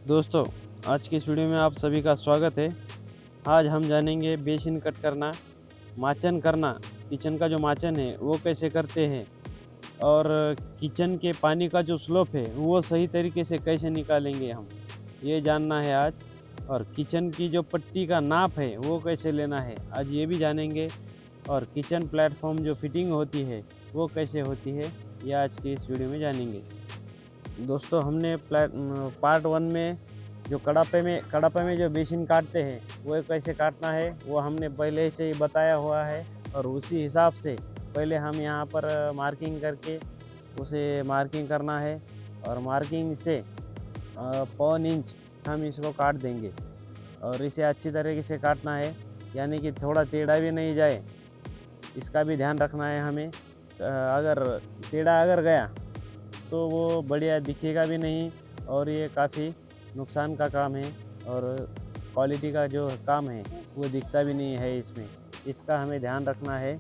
दोस्तों, आज की इस वीडियो में आप सभी का स्वागत है। आज हम जानेंगे बेसिन कट करना, माचन करना, किचन का जो माचन है वो कैसे करते हैं और किचन के पानी का जो स्लोप है वो सही तरीके से कैसे निकालेंगे हम, ये जानना है आज। और किचन की जो पट्टी का नाप है वो कैसे लेना है, आज ये भी जानेंगे। और किचन प्लेटफॉर्म जो फिटिंग होती है वो कैसे होती है, ये आज की इस वीडियो में जानेंगे। दोस्तों, हमने पार्ट 1 में जो कड़ापे में जो बेसिन काटते हैं वो कैसे काटना है वो हमने पहले से ही बताया हुआ है। और उसी हिसाब से पहले हम यहाँ पर मार्किंग करके उसे मार्किंग करना है। और मार्किंग से पौन इंच हम इसको काट देंगे। और इसे अच्छी तरीके से काटना है, यानी कि थोड़ा टेढ़ा भी नहीं जाए, इसका भी ध्यान रखना है हमें। अगर टेढ़ा अगर गया तो वो बढ़िया दिखेगा भी नहीं और ये काफ़ी नुकसान का काम है। और क्वालिटी का जो काम है वो दिखता भी नहीं है इसमें, इसका हमें ध्यान रखना है।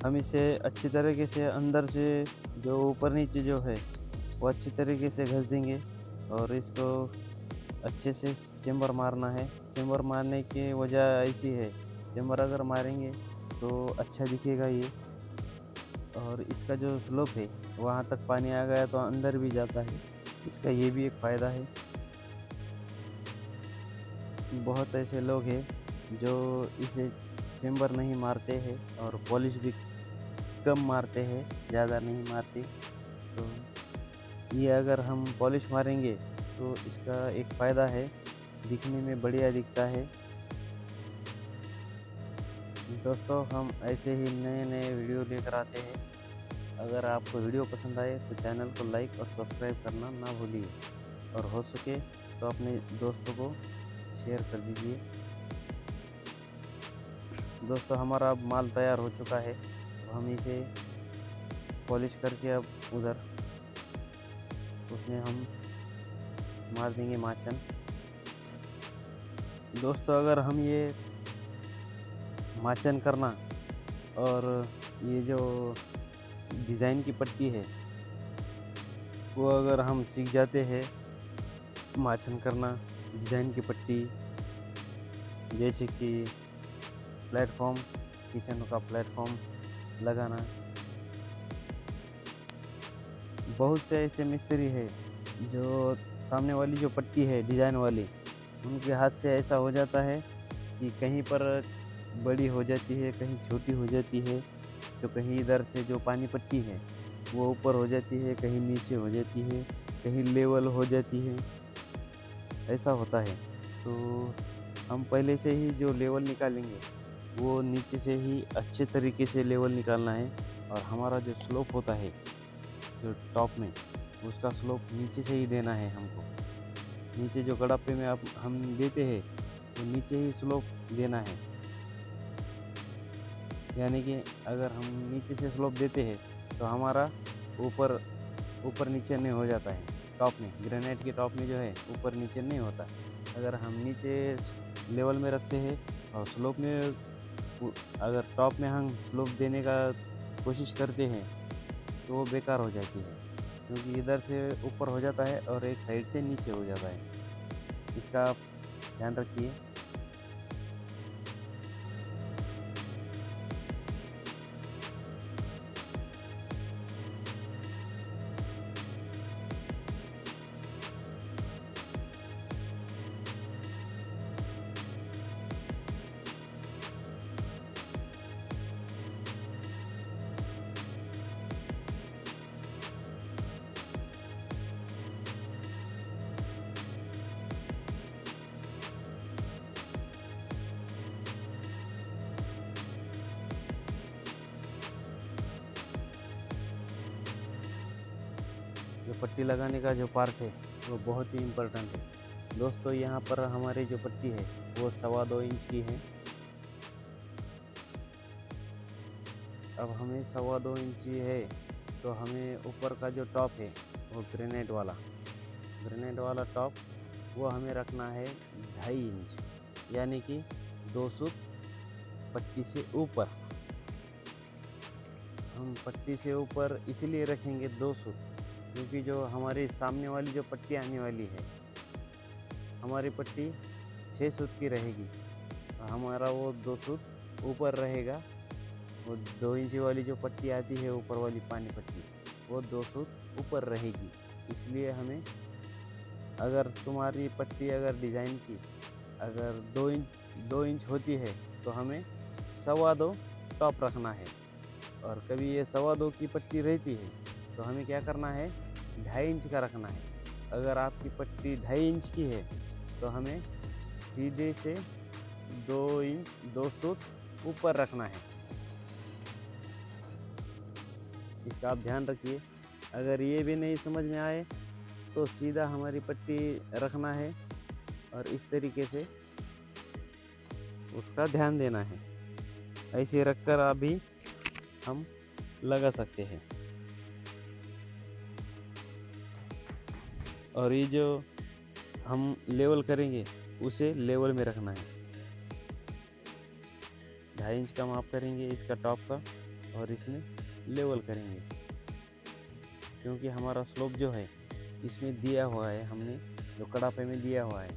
हम इसे अच्छी तरीके से अंदर से जो ऊपर नीचे जो है वो अच्छी तरीके से घस देंगे। और इसको अच्छे से चेम्बर मारना है। चेम्बर मारने की वजह ऐसी है, चेम्बर अगर मारेंगे तो अच्छा दिखेगा ये। और इसका जो स्लोप है वहाँ तक पानी आ गया तो अंदर भी जाता है, इसका ये भी एक फ़ायदा है। बहुत ऐसे लोग हैं जो इसे चेम्बर नहीं मारते हैं और पॉलिश भी कम मारते हैं, ज़्यादा नहीं मारते। तो ये अगर हम पॉलिश मारेंगे तो इसका एक फ़ायदा है, दिखने में बढ़िया दिखता है। दोस्तों, हम ऐसे ही नए नए वीडियो लेकर आते हैं। अगर आपको वीडियो पसंद आए तो चैनल को लाइक और सब्सक्राइब करना ना भूलिए। और हो सके तो अपने दोस्तों को शेयर कर दीजिए। दोस्तों, हमारा अब माल तैयार हो चुका है, तो हम इसे पॉलिश करके अब उधर उसमें हम मार देंगे माचन। दोस्तों, अगर हम ये माचन करना और ये जो डिज़ाइन की पट्टी है वो अगर हम सीख जाते हैं, माचन करना, डिज़ाइन की पट्टी, जैसे कि प्लेटफॉर्म, किचन का प्लेटफॉर्म लगाना। बहुत से ऐसे मिस्त्री है जो सामने वाली जो पट्टी है डिज़ाइन वाली, उनके हाथ से ऐसा हो जाता है कि कहीं पर बड़ी हो जाती है, कहीं छोटी हो जाती है। तो कहीं इधर से जो पानी पट्टी है वो ऊपर हो जाती है, कहीं नीचे हो जाती है, कहीं लेवल हो जाती है, ऐसा होता है। तो हम पहले से ही जो लेवल निकालेंगे वो नीचे से ही अच्छे तरीके से लेवल निकालना है। और हमारा जो स्लोप होता है जो टॉप में, उसका स्लोप नीचे से ही देना है हमको। नीचे जो कड़ापे में आप हम देते हैं तो नीचे ही स्लोप देना है, यानी कि अगर हम नीचे से स्लोप देते हैं तो हमारा ऊपर ऊपर नीचे नहीं हो जाता है। टॉप में, ग्रेनाइट के टॉप में जो है ऊपर नीचे नहीं होता। अगर हम नीचे लेवल में रखते हैं और स्लोप में अगर टॉप में हम स्लोप देने का कोशिश करते हैं तो वो बेकार हो जाती है, क्योंकि इधर से ऊपर हो जाता है और एक साइड से नीचे हो जाता है। इसका आप ध्यान रखिए। जो पट्टी लगाने का जो पार्ट है वो बहुत ही इम्पोर्टेंट है दोस्तों। यहाँ पर हमारी जो पट्टी है वो 2.25 इंच की है। अब हमें 2.25 इंची है तो हमें ऊपर का जो टॉप है वो ग्रेनाइट वाला टॉप वो हमें रखना है 2.5 इंच, यानी कि 2 सूत पट्टी से ऊपर। हम पट्टी से ऊपर इसीलिए रखेंगे 2 सूत, क्योंकि जो हमारी सामने वाली जो पट्टी आने वाली है, हमारी पट्टी 6 सूत की रहेगी, हमारा वो 2 सूत ऊपर रहेगा। वो 2 इंची वाली जो पट्टी आती है ऊपर वाली पानी पट्टी, वो 2 सूत ऊपर रहेगी। इसलिए हमें, अगर तुम्हारी पट्टी अगर डिज़ाइन की अगर 2 इंच होती है तो हमें 2.25 टॉप रखना है। और कभी ये 2.25 की पट्टी रहती है तो हमें क्या करना है, 2.5 इंच का रखना है। अगर आपकी पट्टी 2.5 इंच की है तो हमें सीधे से 2 सूत ऊपर रखना है। इसका आप ध्यान रखिए। अगर ये भी नहीं समझ में आए तो सीधा हमारी पट्टी रखना है और इस तरीके से उसका ध्यान देना है। ऐसे रखकर अभी हम लगा सकते हैं। और ये जो हम लेवल करेंगे उसे लेवल में रखना है। 2.5 इंच का माप करेंगे इसका टॉप का और इसमें लेवल करेंगे, क्योंकि हमारा स्लोप जो है इसमें दिया हुआ है, हमने जो कड़ापे में दिया हुआ है।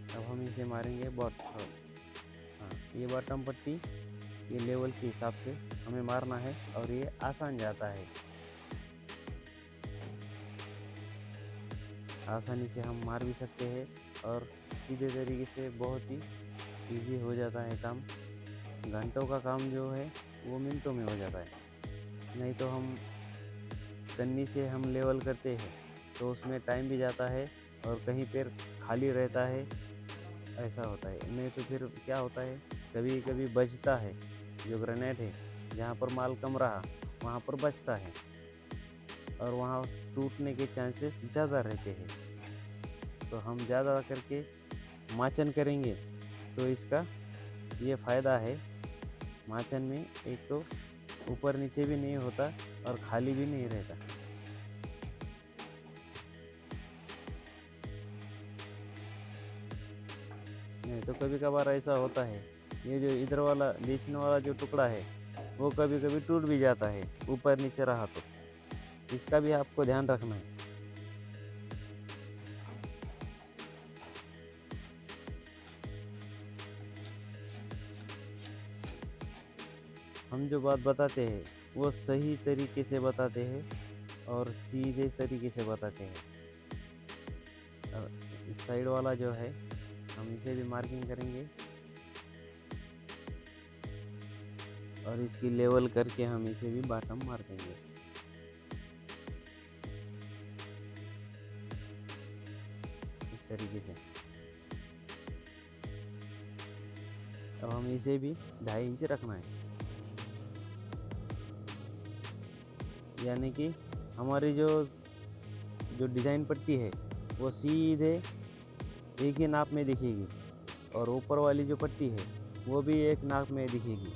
अब हम इसे मारेंगे बॉटम। हाँ, ये बॉटम पट्टी ये लेवल के हिसाब से हमें मारना है और ये आसान जाता है। आसानी से हम मार भी सकते हैं और सीधे तरीके से बहुत ही इजी हो जाता है काम। घंटों का काम जो है वो मिनटों में हो जाता है। नहीं तो हम कन्नी से हम लेवल करते हैं तो उसमें टाइम भी जाता है और कहीं पर खाली रहता है, ऐसा होता है। नहीं तो फिर क्या होता है, कभी कभी बचता है। जो ग्रेनाइट है जहाँ पर माल कम रहा वहाँ पर बचता है और वहाँ टूटने के चांसेस ज़्यादा रहते हैं। तो हम ज़्यादा करके माचन करेंगे तो इसका ये फ़ायदा है। माचन में एक तो ऊपर नीचे भी नहीं होता और खाली भी नहीं रहता। नहीं तो कभी कभार ऐसा होता है, ये जो इधर वाला बीच वाला जो टुकड़ा है वो कभी कभी टूट भी जाता है ऊपर नीचे रहा तो। इसका भी आपको ध्यान रखना है। हम जो बात बताते हैं वो सही तरीके से बताते हैं और सीधे तरीके से बताते हैं। इस साइड वाला जो है हम इसे भी मार्किंग करेंगे और इसकी लेवल करके हम इसे भी बॉटम मार देंगे। इस तरीके से अब हम इसे भी 2.5 इंच रखना है, यानी कि हमारी जो डिज़ाइन पट्टी है वो सीधे एक ही नाप में दिखेगी और ऊपर वाली जो पट्टी है वो भी एक नाप में दिखेगी।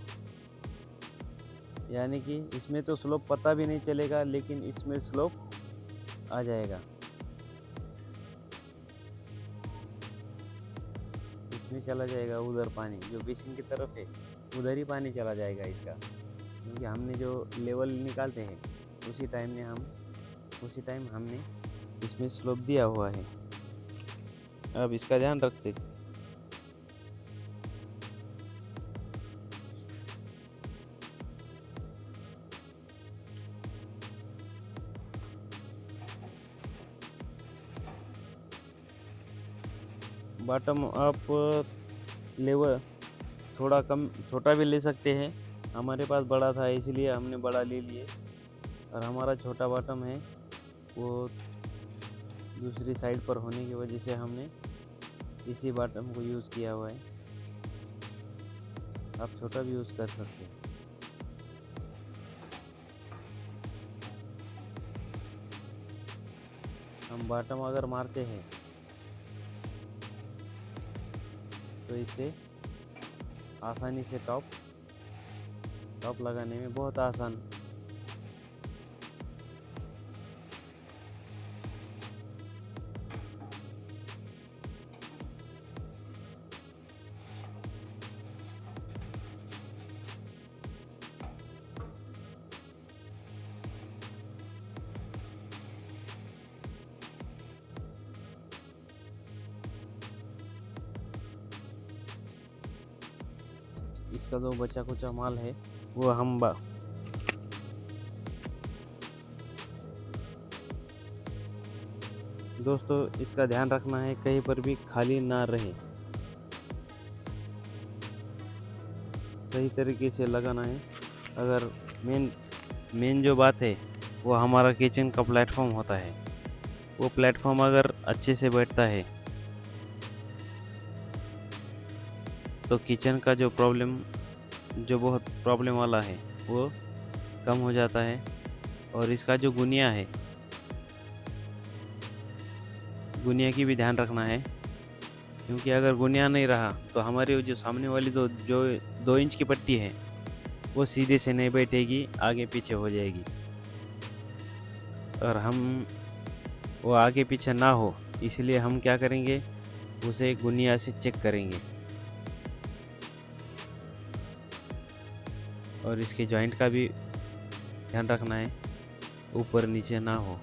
यानी कि इसमें तो स्लोप पता भी नहीं चलेगा, लेकिन इसमें स्लोप आ जाएगा। इसमें चला जाएगा उधर पानी, जो बेसिन की तरफ है उधर ही पानी चला जाएगा इसका, क्योंकि हमने जो लेवल निकालते हैं उसी टाइम हमने इसमें स्लोप दिया हुआ है। अब इसका ध्यान रखते। बॉटम आप लेवल थोड़ा कम छोटा भी ले सकते हैं। हमारे पास बड़ा था इसलिए हमने बड़ा ले लिए, और हमारा छोटा बॉटम है वो दूसरी साइड पर होने की वजह से हमने इसी बॉटम को यूज़ किया हुआ है। आप छोटा भी यूज़ कर सकते हैं। हम बॉटम अगर मारते हैं तो इसे आसानी से टॉप लगाने में बहुत आसान। इसका जो बचा कुचा माल है वो हम दोस्तों इसका ध्यान रखना है कहीं पर भी खाली ना रहे, सही तरीके से लगाना है। अगर मेन जो बात है वो हमारा किचन का प्लेटफॉर्म होता है, वो प्लेटफॉर्म अगर अच्छे से बैठता है तो किचन का जो बहुत प्रॉब्लम वाला है वो कम हो जाता है। और इसका जो गुनिया है, गुनिया की भी ध्यान रखना है, क्योंकि अगर गुनिया नहीं रहा तो हमारी जो सामने वाली जो 2 इंच की पट्टी है वो सीधे से नहीं बैठेगी, आगे पीछे हो जाएगी। और हम वो आगे पीछे ना हो इसलिए हम क्या करेंगे, उसे गुनिया से चेक करेंगे। और इसके जॉइंट का भी ध्यान रखना है, ऊपर नीचे ना हो।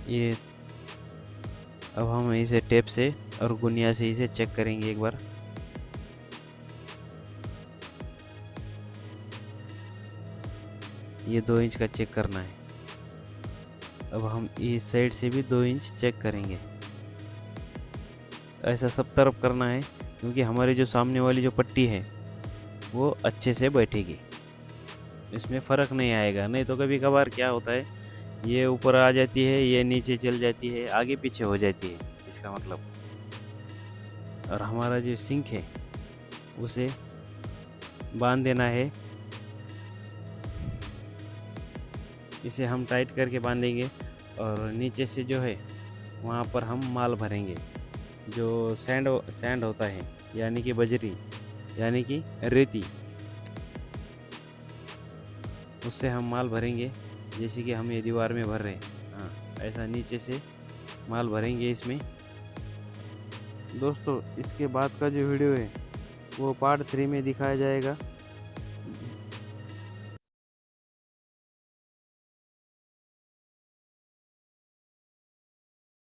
ये अब हम इसे टेप से और गुनिया से इसे चेक करेंगे एक बार। ये 2 इंच का चेक करना है। अब हम इस साइड से भी 2 इंच चेक करेंगे। ऐसा सब तरफ करना है, क्योंकि हमारी जो सामने वाली जो पट्टी है वो अच्छे से बैठेगी, इसमें फ़र्क नहीं आएगा। नहीं तो कभी कभार क्या होता है, ये ऊपर आ जाती है, ये नीचे चल जाती है, आगे पीछे हो जाती है, इसका मतलब। और हमारा जो सिंक है उसे बांध देना है। इसे हम टाइट करके बांधेंगे और नीचे से जो है वहाँ पर हम माल भरेंगे। जो सैंड होता है, यानी कि बजरी, यानी कि रेती, उससे हम माल भरेंगे। जैसे कि हम ये दीवार में भर रहे हैं, हाँ, ऐसा नीचे से माल भरेंगे इसमें। दोस्तों इसके बाद का जो वीडियो है वो पार्ट 3 में दिखाया जाएगा।